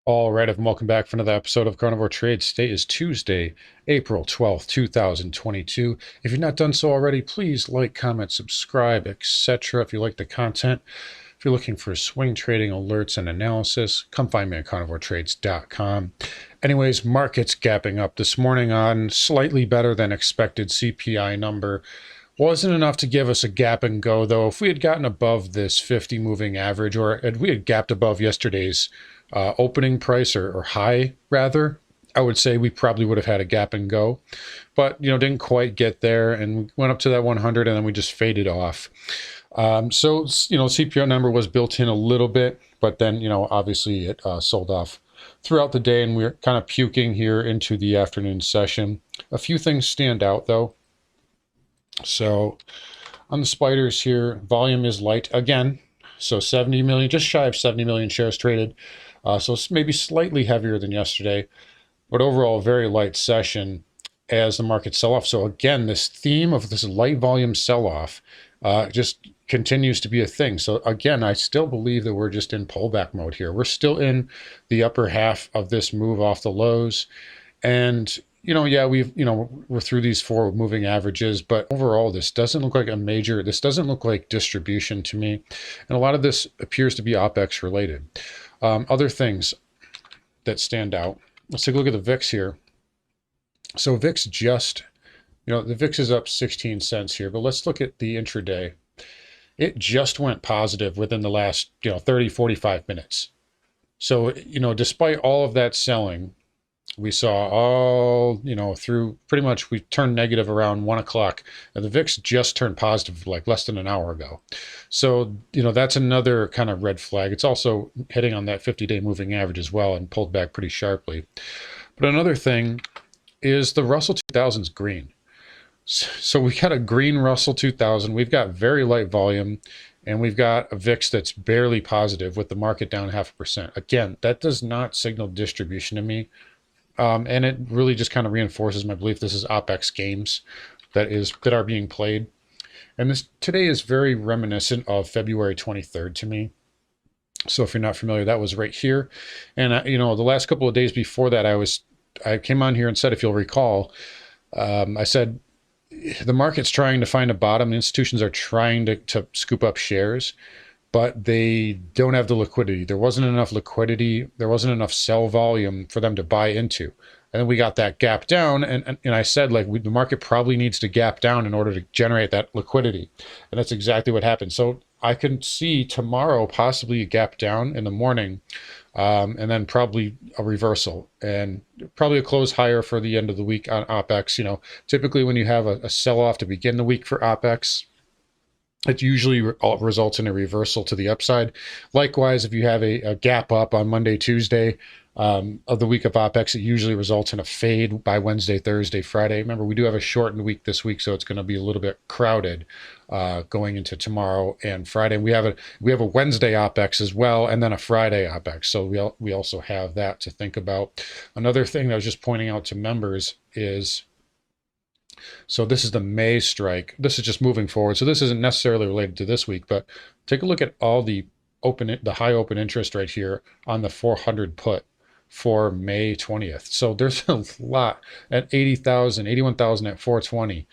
All right, and welcome back for another episode of Carnivore Trades. Today is Tuesday, April 12th, 2022. If you've not done so already, please like, comment, subscribe, etc. If you like the content. If you're looking for swing trading alerts and analysis, come find me at carnivoretrades.com. Anyways, markets gapping up this morning on slightly better than expected CPI number. Wasn't enough to give us a gap and go, though. If we had gotten above this 50 moving average, or if we had gapped above yesterday's opening price or high, rather, I would say we probably would have had a gap and go. But, didn't quite get there and went up to that 100 and then we just faded off. CPI number was built in a little bit, but then, obviously it sold off throughout the day and we're kind of puking here into the afternoon session. A few things stand out, though. So on the spiders here, volume is light again. So 70 million, just shy of 70 million shares traded. So it's maybe slightly heavier than yesterday, but overall very light session as the market sell off. So again, this theme of this light volume sell-off just continues to be a thing. So again, I still believe that we're just in pullback mode here. We're still in the upper half of this move off the lows. And we're through these four moving averages, but overall, this doesn't look like this doesn't look like distribution to me. And a lot of this appears to be OPEX related. Other things that stand out. Let's take a look at the VIX here. So VIX the VIX is up 16 cents here, but let's look at the intraday. It just went positive within the last, 30, 45 minutes. So, despite all of that selling, we saw all, through pretty much, we turned negative around 1 o'clock, and the VIX just turned positive like less than an hour ago. So, that's another kind of red flag. It's also hitting on that 50-day moving average as well and pulled back pretty sharply. But another thing is the Russell 2000's green. So we got a green Russell 2000. We've got very light volume, and we've got a VIX that's barely positive with the market down 0.5%. Again, that does not signal distribution to me. And it really just kind of reinforces my belief this is OPEX games that are being played. And this today is very reminiscent of February 23rd to me. So if you're not familiar, that was right here. And the last couple of days before that, I came on here and said, if you'll recall, I said the market's trying to find a bottom. The institutions are trying to scoop up shares, but they don't have the liquidity. There wasn't enough liquidity. There wasn't enough sell volume for them to buy into. And then we got that gap down, and I said, the market probably needs to gap down in order to generate that liquidity. And that's exactly what happened. So I can see tomorrow possibly a gap down in the morning, and then probably a reversal and probably a close higher for the end of the week on OPEX. Typically when you have a sell-off to begin the week for OPEX, it usually results in a reversal to the upside. Likewise, if you have a gap up on Monday, Tuesday of the week of OPEX, it usually results in a fade by Wednesday, Thursday, Friday. Remember, we do have a shortened week this week, so it's going to be a little bit crowded going into tomorrow and Friday. And we have a Wednesday OPEX as well, and then a Friday OPEX. So we also have that to think about. Another thing that I was just pointing out to members is, so this is the May strike. This is just moving forward. So this isn't necessarily related to this week, but take a look at all the high open interest right here on the 400 put for May 20th. So there's a lot at 80,000, 81,000 at 420,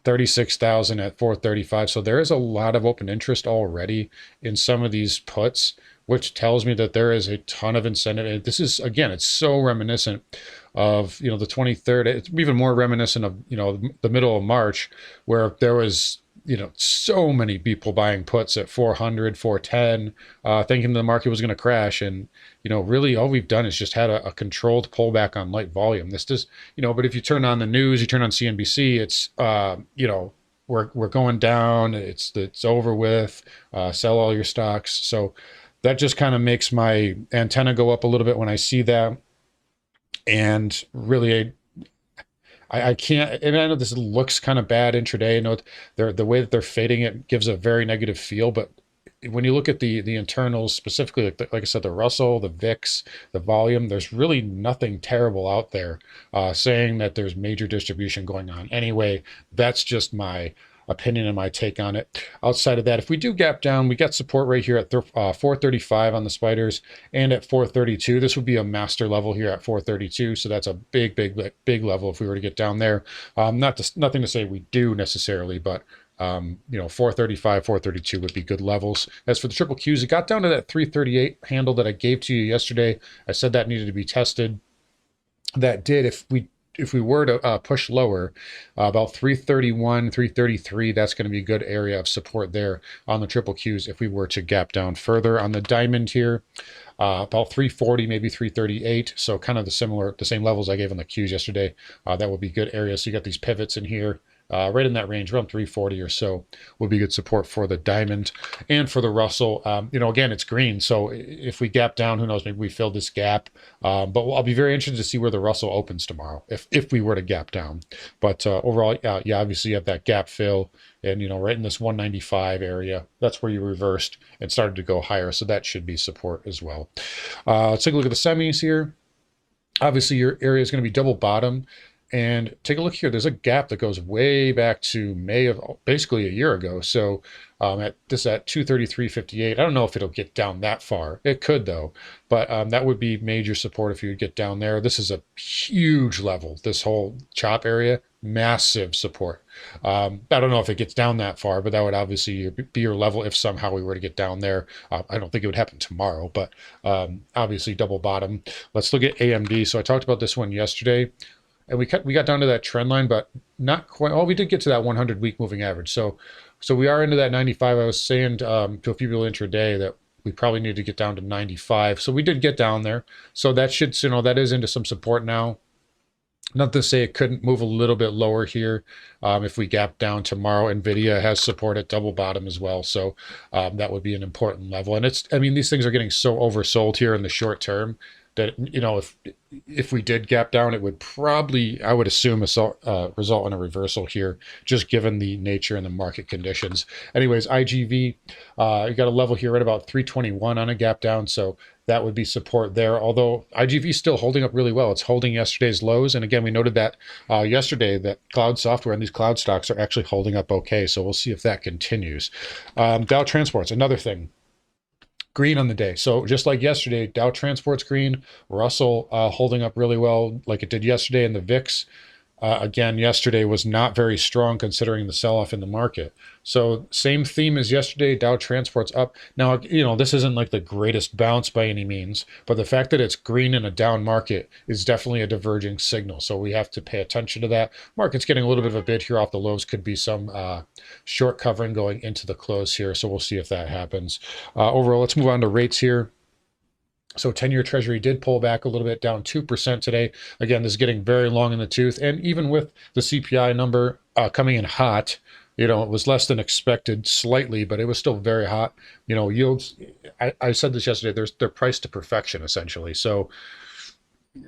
36,000 at 435. So there is a lot of open interest already in some of these puts, which tells me that there is a ton of incentive. And this is, again, it's so reminiscent of, the 23rd. It's even more reminiscent of, the middle of March, where there was, so many people buying puts at 400, 410, thinking the market was going to crash. And, really all we've done is just had a controlled pullback on light volume. This does, but if you turn on the news, you turn on CNBC, it's, we're going down. It's over with, sell all your stocks. So that just kind of makes my antenna go up a little bit when I see that. And really, I can't, and I know this looks kind of bad intraday. I know the way that they're fading it gives a very negative feel, but when you look at the internals, specifically, like I said, the Russell, the VIX, the volume, there's really nothing terrible out there saying that there's major distribution going on. Anyway, that's just my opinion and my take on it. Outside of that, if we do gap down, we got support right here at 435 on the spiders and at 432. This would be a master level here at 432. So that's a big level if we were to get down there. Nothing to say we do necessarily, but 435, 432 would be good levels. As for the triple Qs, it got down to that 338 handle that I gave to you yesterday. I said that needed to be tested. That did. If we were to push lower, about 331, 333, that's going to be a good area of support there on the triple Qs if we were to gap down further. On the diamond here, about 340, maybe 338. So kind of the same levels I gave on the Qs yesterday. That would be good areas. So you got these pivots in here. Right in that range, around 340 or so, will be good support for the diamond and for the Russell. Again, it's green, so if we gap down, who knows? Maybe we fill this gap. But I'll be very interested to see where the Russell opens tomorrow, if we were to gap down. But overall, obviously you have that gap fill, and right in this 195 area, that's where you reversed and started to go higher. So that should be support as well. Let's take a look at the semis here. Obviously, your area is going to be double bottom. And take a look here. There's a gap that goes way back to May of basically a year ago. So at 233.58. I don't know if it'll get down that far. It could though, but that would be major support if you would get down there. This is a huge level. This whole chop area, massive support. I don't know if it gets down that far, but that would obviously be your level if somehow we were to get down there. I don't think it would happen tomorrow, but obviously double bottom. Let's look at AMD. So I talked about this one yesterday. And we got down to that trend line, but not quite. Oh, we did get to that 100-week moving average. So we are into that 95. I was saying to a few people intraday that we probably need to get down to 95. So we did get down there. So that should, that is into some support now. Not to say it couldn't move a little bit lower here if we gap down tomorrow. NVIDIA has support at double bottom as well. So that would be an important level. And these things are getting so oversold here in the short term that, if we did gap down, it would probably, I would assume, result in a reversal here, just given the nature and the market conditions. Anyways, IGV, you got a level here right about 321 on a gap down, so that would be support there. Although IGV is still holding up really well. It's holding yesterday's lows. And again, we noted that yesterday that cloud software and these cloud stocks are actually holding up okay. So we'll see if that continues. Dow Transport's another thing. Green on the day. So just like yesterday, Dow Transport's green, Russell holding up really well like it did yesterday, and the VIX, again, yesterday was not very strong considering the sell-off in the market. So same theme as yesterday, Dow Transport's up. Now, this isn't like the greatest bounce by any means, but the fact that it's green in a down market is definitely a diverging signal. So we have to pay attention to that. Market's getting a little bit of a bid here off the lows. Could be some short covering going into the close here. So we'll see if that happens. Overall, let's move on to rates here. So 10-year Treasury did pull back a little bit, down 2% today. Again, this is getting very long in the tooth. And even with the CPI number coming in hot, it was less than expected slightly, but it was still very hot. Yields, I said this yesterday, they're priced to perfection, essentially. So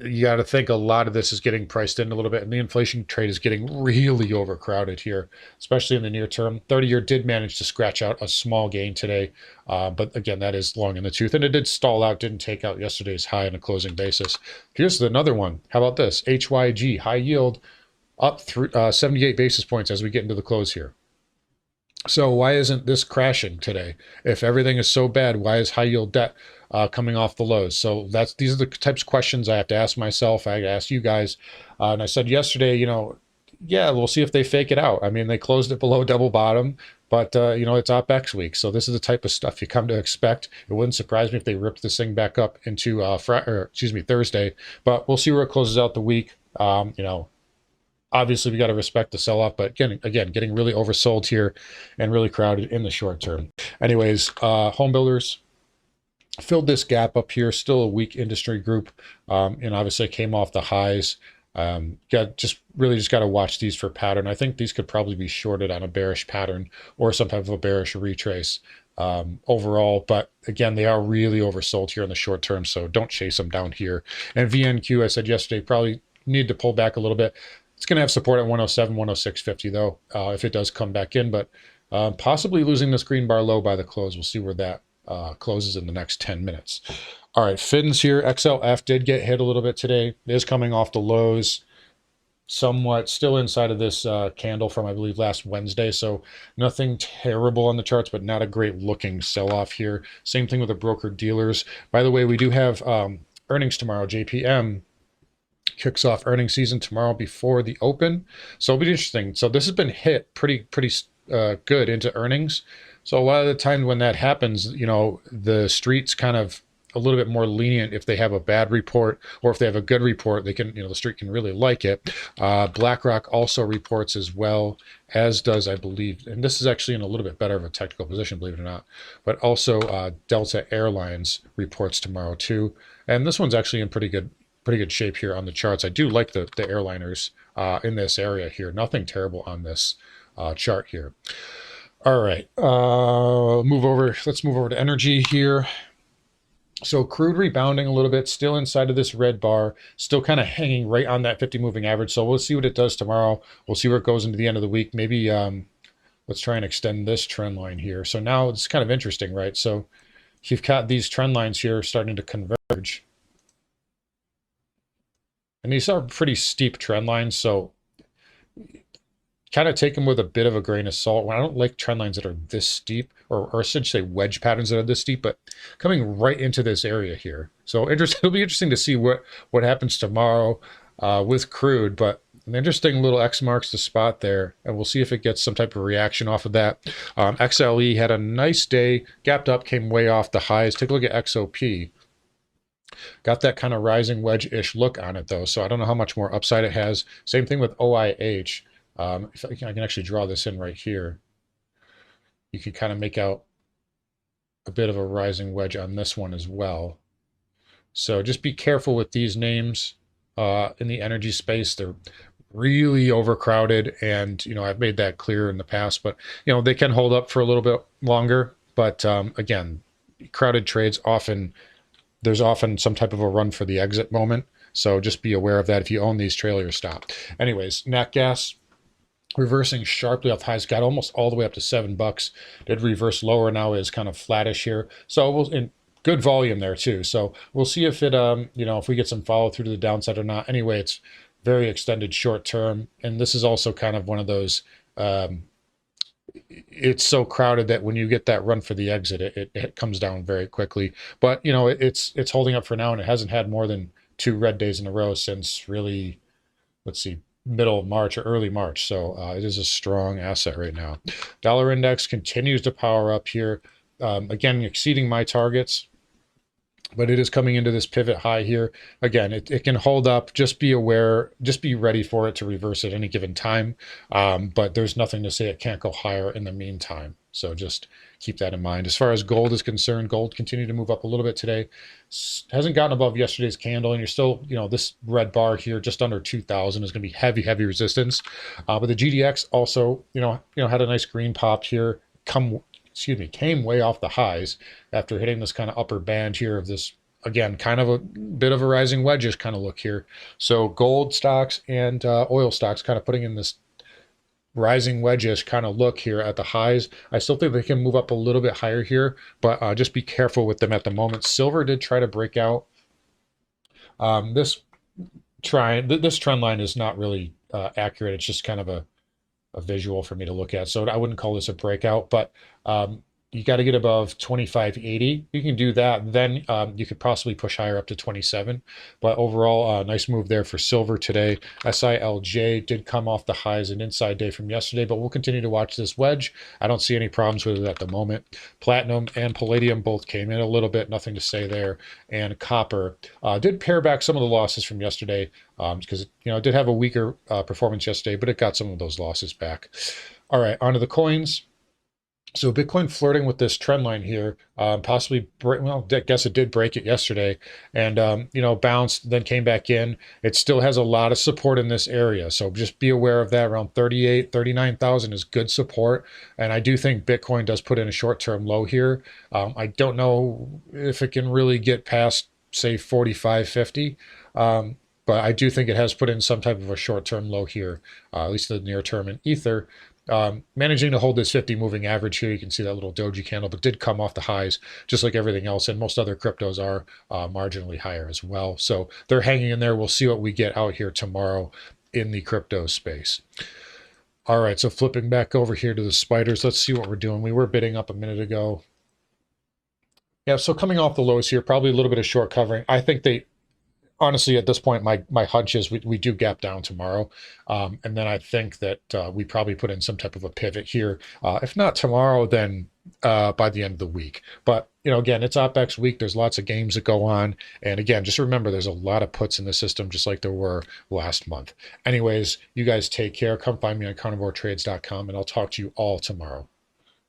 you got to think a lot of this is getting priced in a little bit, and the inflation trade is getting really overcrowded here, especially in the near term. 30-year did manage to scratch out a small gain today, but again, that is long in the tooth, and it did stall out, didn't take out yesterday's high on a closing basis. Here's another one. How about this? HYG, high yield, up 78 basis points as we get into the close here. So why isn't this crashing today? If everything is so bad, why is high yield debt coming off the lows? So these are the types of questions I have to ask myself. I asked you guys, and I said yesterday, yeah, we'll see if they fake it out. They closed it below double bottom, but it's OPEX week, so this is the type of stuff you come to expect. It wouldn't surprise me if they ripped this thing back up into Thursday, but we'll see where it closes out the week. Obviously, we got to respect the sell-off, but again, getting really oversold here and really crowded in the short term. Anyways, home builders filled this gap up here. Still a weak industry group, and obviously it came off the highs. Just got to watch these for pattern. I think these could probably be shorted on a bearish pattern or some type of a bearish retrace overall. But again, they are really oversold here in the short term, so don't chase them down here. And VNQ, I said yesterday, probably need to pull back a little bit. It's going to have support at 107, 106.50 though, if it does come back in, but possibly losing this green bar low by the close. We'll see where that closes in the next 10 minutes. All right, FINs here. XLF did get hit a little bit today. It is coming off the lows. somewhat still inside of this candle from, I believe, last Wednesday. So nothing terrible on the charts, but not a great looking sell off here. Same thing with the broker dealers. By the way, we do have earnings tomorrow. JPM kicks off earnings season tomorrow before the open. So it'll be interesting. So this has been hit pretty good into earnings. So a lot of the time when that happens, the street's kind of a little bit more lenient if they have a bad report, or if they have a good report, they can, the street can really like it. BlackRock also reports as well, as does, I believe, and this is actually in a little bit better of a technical position, believe it or not, but also Delta Airlines reports tomorrow too. And this one's actually in pretty good shape here on the charts. I do like the airliners in this area here. Nothing terrible on this chart here. All right, move over. Let's move over to energy here. So crude rebounding a little bit, still inside of this red bar, still kind of hanging right on that 50 moving average. So we'll see what it does tomorrow. We'll see where it goes into the end of the week. Maybe let's try and extend this trend line here. So now it's kind of interesting, right? So you've got these trend lines here starting to converge. And these are pretty steep trend lines, so kind of take them with a bit of a grain of salt. When I don't like trend lines that are this steep, or essentially wedge patterns that are this steep, but coming right into this area here. So it'll be interesting to see what happens tomorrow with crude, but an interesting little X marks the spot there, and we'll see if it gets some type of reaction off of that. XLE had a nice day, gapped up, came way off the highs. Take a look at XOP. Got that kind of rising wedge-ish look on it, though, so I don't know how much more upside it has. Same thing with OIH. If I can actually draw this in right here, you can kind of make out a bit of a rising wedge on this one as well. So just be careful with these names in the energy space. They're really overcrowded, and I've made that clear in the past, but they can hold up for a little bit longer. But again, crowded trades there's often some type of a run for the exit moment. So just be aware of that if you own these, trail your stop. Anyways, nat gas reversing sharply off highs, got almost all the way up to $7. Did reverse lower, now is kind of flattish here. So in good volume there too. So we'll see if it, if we get some follow through to the downside or not. Anyway, it's very extended short term. And this is also kind of one of those, it's so crowded that when you get that run for the exit, it comes down very quickly. But it's holding up for now, and it hasn't had more than 2 red days in a row since really, let's see, middle of March or early March. So it is a strong asset right now. Dollar index continues to power up here, again exceeding my targets, but it is coming into this pivot high here. Again, it can hold up. Just be aware, just be ready for it to reverse at any given time. But there's nothing to say it can't go higher in the meantime. So just keep that in mind. As far as gold is concerned, gold continued to move up a little bit today. Hasn't gotten above yesterday's candle, and you're still, this red bar here just under 2,000 is going to be heavy resistance. But the GDX also, had a nice green pop here. Came way off the highs after hitting this kind of upper band here of this, again, kind of a bit of a rising wedges kind of look here. So gold stocks and oil stocks kind of putting in this rising wedges kind of look here at the highs. I still think they can move up a little bit higher here, but just be careful with them at the moment. Silver did try to break out. This trend line is not really accurate. It's just kind of a visual for me to look at. So I wouldn't call this a breakout, but you got to get above 25.80. You can do that. Then you could possibly push higher up to 27. But overall, nice move there for silver today. SILJ did come off the highs and inside day from yesterday, but we'll continue to watch this wedge. I don't see any problems with it at the moment. Platinum and palladium both came in a little bit. Nothing to say there. And copper did pare back some of the losses from yesterday because it did have a weaker performance yesterday, but it got some of those losses back. All right, onto the coins. So Bitcoin flirting with this trend line here, possibly, I guess it did break it yesterday and, bounced, then came back in. It still has a lot of support in this area. So just be aware of that. Around 39,000 is good support. And I do think Bitcoin does put in a short-term low here. I don't know if it can really get past, say, 45.50. But I do think it has put in some type of a short-term low here, at least the near term in Ether. Managing to hold this 50 moving average here. You can see that little doji candle, but did come off the highs just like everything else. And most other cryptos are marginally higher as well. So they're hanging in there. We'll see what we get out here tomorrow in the crypto space. All right, so flipping back over here to the spiders, let's see what we're doing. We were bidding up a minute ago. Yeah, so coming off the lows here, probably a little bit of short covering. I think they, honestly, at this point, my hunch is we do gap down tomorrow. And then I think that we probably put in some type of a pivot here. If not tomorrow, then by the end of the week. But, again, it's OpEx week. There's lots of games that go on. And again, just remember, there's a lot of puts in the system, just like there were last month. Anyways, you guys take care. Come find me on carnivoretrades.com, and I'll talk to you all tomorrow.